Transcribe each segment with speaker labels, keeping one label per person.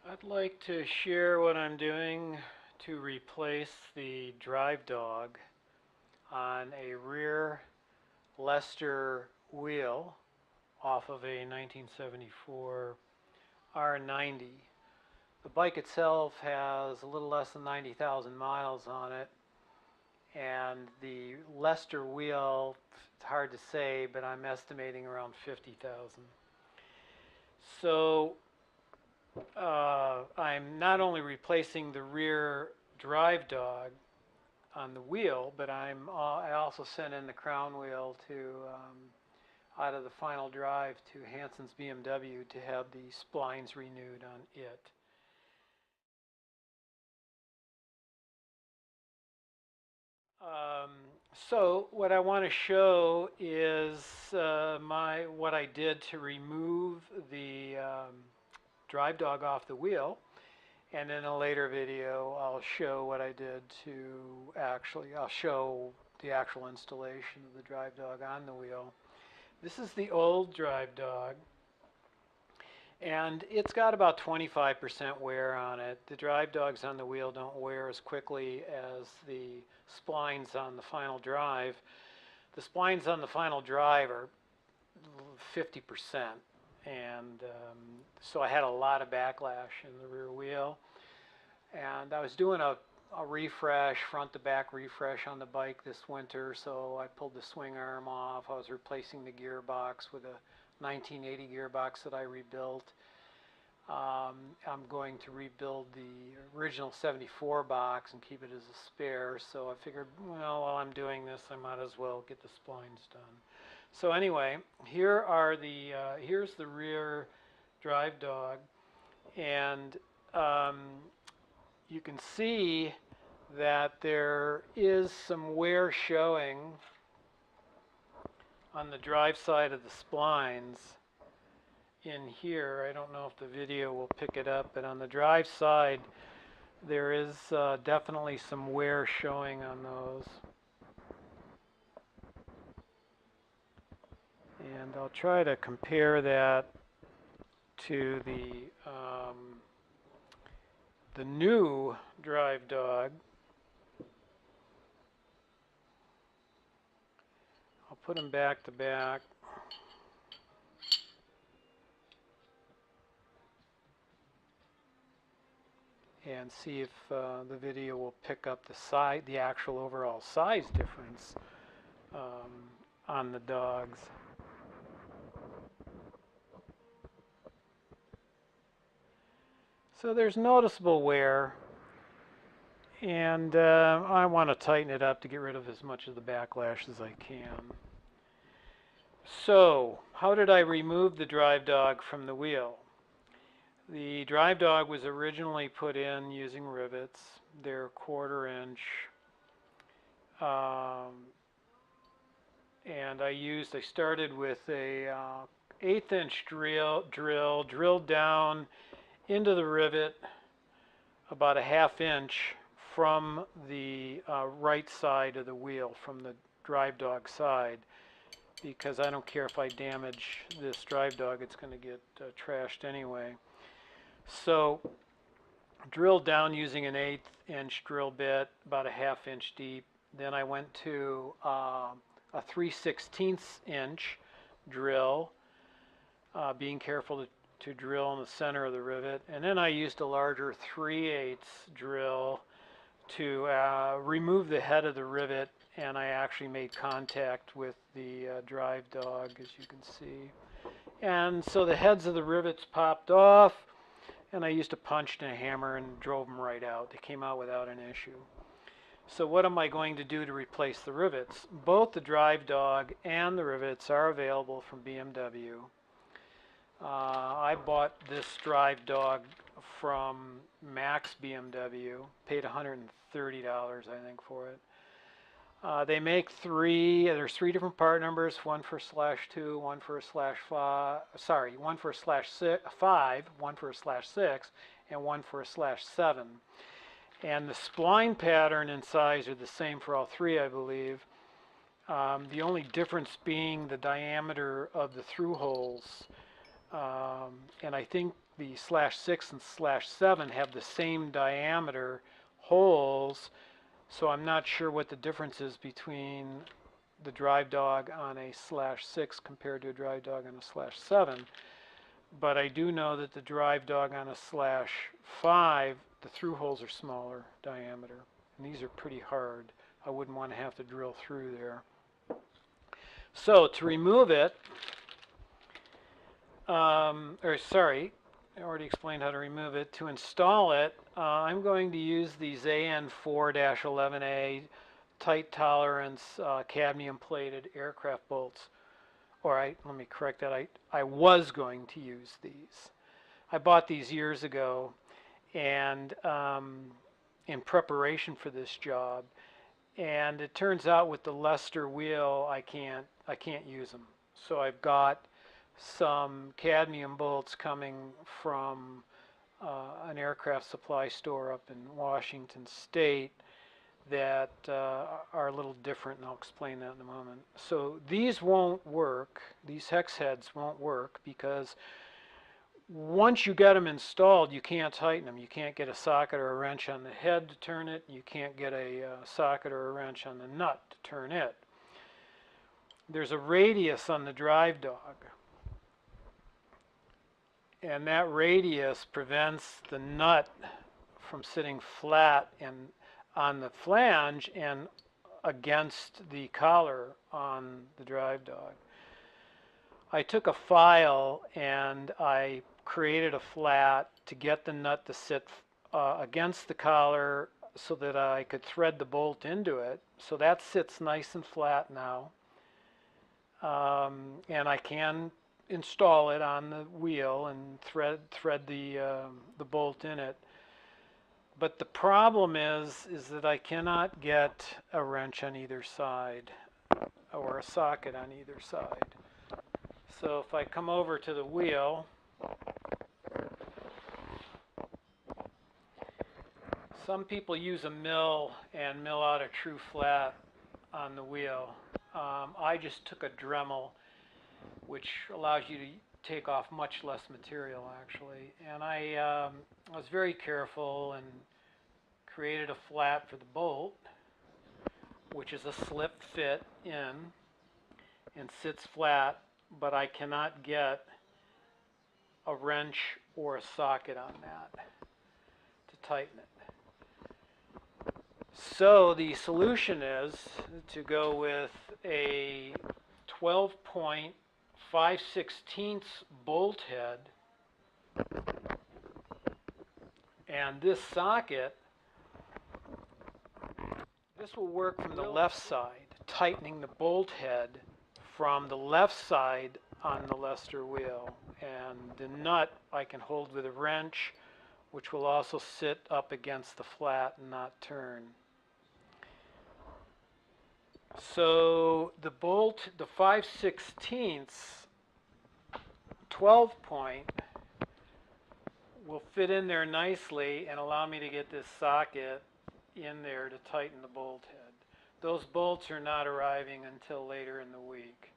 Speaker 1: I'd like to share what I'm doing to replace the drive dog on a rear Lester wheel off of a 1974 R90. The bike itself has a little less than 90,000 miles on it, and the Lester wheel, it's hard to say, but I'm estimating around 50,000. So I'm not only replacing the rear drive dog on the wheel, but I also sent in the crown wheel to out of the final drive to Hansen's BMW to have the splines renewed on it. Um, so what I want to show is what I did to remove the drive dog off the wheel, and in a later video I'll show what I did to I'll show the actual installation of the drive dog on the wheel. This is the old drive dog, and it's got about 25% wear on it. The drive dogs on the wheel don't wear as quickly as the splines on the final drive. The splines on the final drive are 50%, and so I had a lot of backlash in the rear wheel. And I was doing a refresh, front to back refresh on the bike this winter, so I pulled the swing arm off. I was replacing the gearbox with a 1980 gearbox that I rebuilt. I'm going to rebuild the original 74 box and keep it as a spare, so I figured, well, while I'm doing this, I might as well get the splines done. So anyway, here's the rear drive dog, and you can see that there is some wear showing on the drive side of the splines in here. I don't know if the video will pick it up, but on the drive side there is definitely some wear showing on those. And I'll try to compare that to the new drive dog. I'll put them back to back. And see if the video will pick up the actual overall size difference on the dogs. So there's noticeable wear, and I want to tighten it up to get rid of as much of the backlash as I can. So how did I remove the drive dog from the wheel? The drive dog was originally put in using rivets. They're 1/4 inch. And I started with a 1/8 inch drilled down into the rivet about a 1/2 inch from the right side of the wheel, from the drive dog side, because I don't care if I damage this drive dog, it's going to get trashed anyway. So drilled down using an 1/8 inch drill bit, about a 1/2 inch deep. Then I went to a 3/16 inch drill, being careful to drill in the center of the rivet. And then I used a larger 3/8 drill to remove the head of the rivet, and I actually made contact with the drive dog, as you can see. And so the heads of the rivets popped off, and I used a punch and a hammer and drove them right out. They came out without an issue. So what am I going to do to replace the rivets? Both the drive dog and the rivets are available from BMW. I bought this drive dog from Max BMW, paid $130 I think for it. They make there's 3 different part numbers, one for /2, one for /5, one for /5, one for /6, and one for /7. And the spline pattern and size are the same for all 3, I believe. The only difference being the diameter of the through holes. And I think the /6 and /7 have the same diameter holes, so I'm not sure what the difference is between the drive dog on a /6 compared to a drive dog on a /7. But I do know that the drive dog on a /5, the through holes are smaller diameter. And these are pretty hard. I wouldn't want to have to drill through there. So to remove it, I already explained how to remove it. To install it, I'm going to use these AN4-11A tight tolerance cadmium plated aircraft bolts. Let me correct that, I was going to use these. I bought these years ago, and in preparation for this job, and it turns out with the Lester wheel I can't use them. So I've got some cadmium bolts coming from an aircraft supply store up in Washington State that are a little different, and I'll explain that in a moment. So these won't work, these hex heads won't work, because once you get them installed, you can't tighten them. You can't get a socket or a wrench on the head to turn it. You can't get a socket or a wrench on the nut to turn it. There's a radius on the drive dog, and that radius prevents the nut from sitting flat and on the flange and against the collar on the drive dog. I took a file and I created a flat to get the nut to sit against the collar so that I could thread the bolt into it. So that sits nice and flat now. And I can install it on the wheel and thread the bolt in it. But the problem is that I cannot get a wrench on either side or a socket on either side. So if I come over to the wheel, some people use a mill and mill out a true flat on the wheel. I just took a Dremel, which allows you to take off much less material actually, and I was very careful and created a flat for the bolt, which is a slip fit in and sits flat, but I cannot get a wrench or a socket on that to tighten it. So the solution is to go with a 12-point 5/16 bolt head, and this socket, this will work from the left side, tightening the bolt head from the left side on the Lester wheel, and the nut I can hold with a wrench, which will also sit up against the flat and not turn. So the bolt, the 5/16 12-point will fit in there nicely and allow me to get this socket in there to tighten the bolt head. Those bolts are not arriving until later in the week.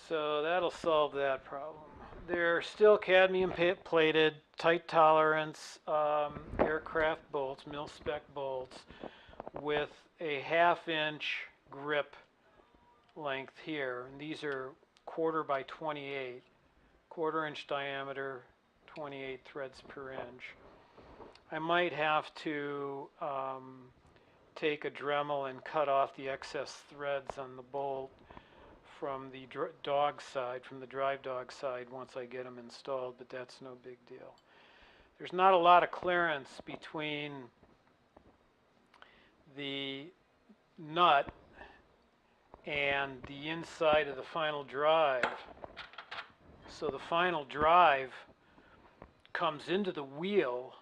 Speaker 1: So that'll solve that problem. They're still cadmium plated, tight tolerance aircraft bolts, mil-spec bolts, with a 1/2-inch grip length here. And these are 1/4 by 28, 1/4-inch diameter, 28 threads per inch. I might have to take a Dremel and cut off the excess threads on the bolt from the dog side, from the drive dog side, once I get them installed, but that's no big deal. There's not a lot of clearance between the nut and the inside of the final drive. So the final drive comes into the wheel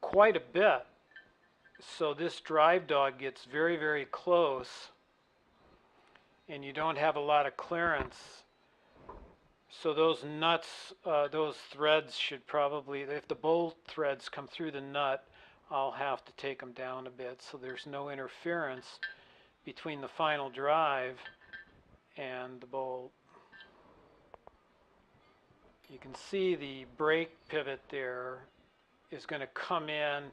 Speaker 1: quite a bit. So this drive dog gets very, very close, and you don't have a lot of clearance. So those nuts, those threads should probably, if the bolt threads come through the nut, I'll have to take them down a bit so there's no interference between the final drive and the bolt. You can see the brake pivot there is going to come in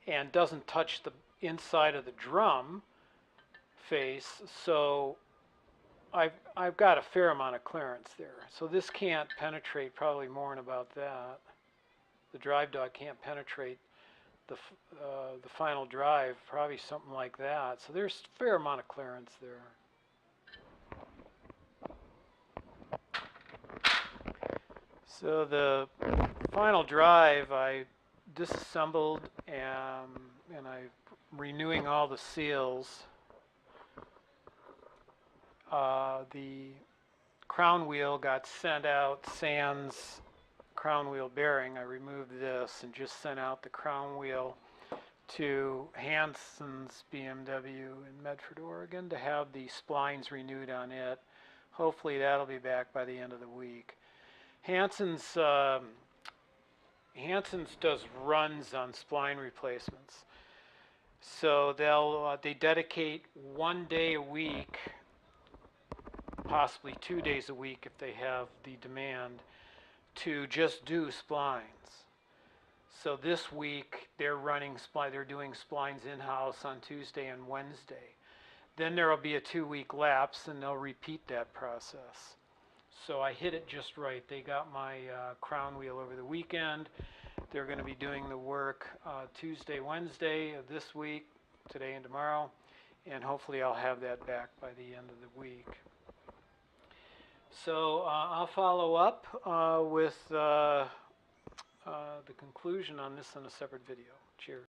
Speaker 1: and doesn't touch the inside of the drum face, so I've got a fair amount of clearance there. So this can't penetrate, probably more than about that. The drive dog can't penetrate the final drive, probably something like that. So there's a fair amount of clearance there. So the final drive I disassembled and I'm renewing all the seals. The crown wheel got sent out sans crown wheel bearing. I removed this and just sent out the crown wheel to Hansen's BMW in Medford, Oregon to have the splines renewed on it. Hopefully that'll be back by the end of the week. Hansen's does runs on spline replacements. So they dedicate 1 day a week, possibly 2 days a week if they have the demand, to just do splines. So this week they're doing splines in-house on Tuesday and Wednesday. Then there will be a 2-week lapse and they'll repeat that process. So I hit it just right. They got my crown wheel over the weekend. They're going to be doing the work Tuesday, Wednesday of this week, today and tomorrow, and hopefully I'll have that back by the end of the week. So I'll follow up with the conclusion on this in a separate video. Cheers.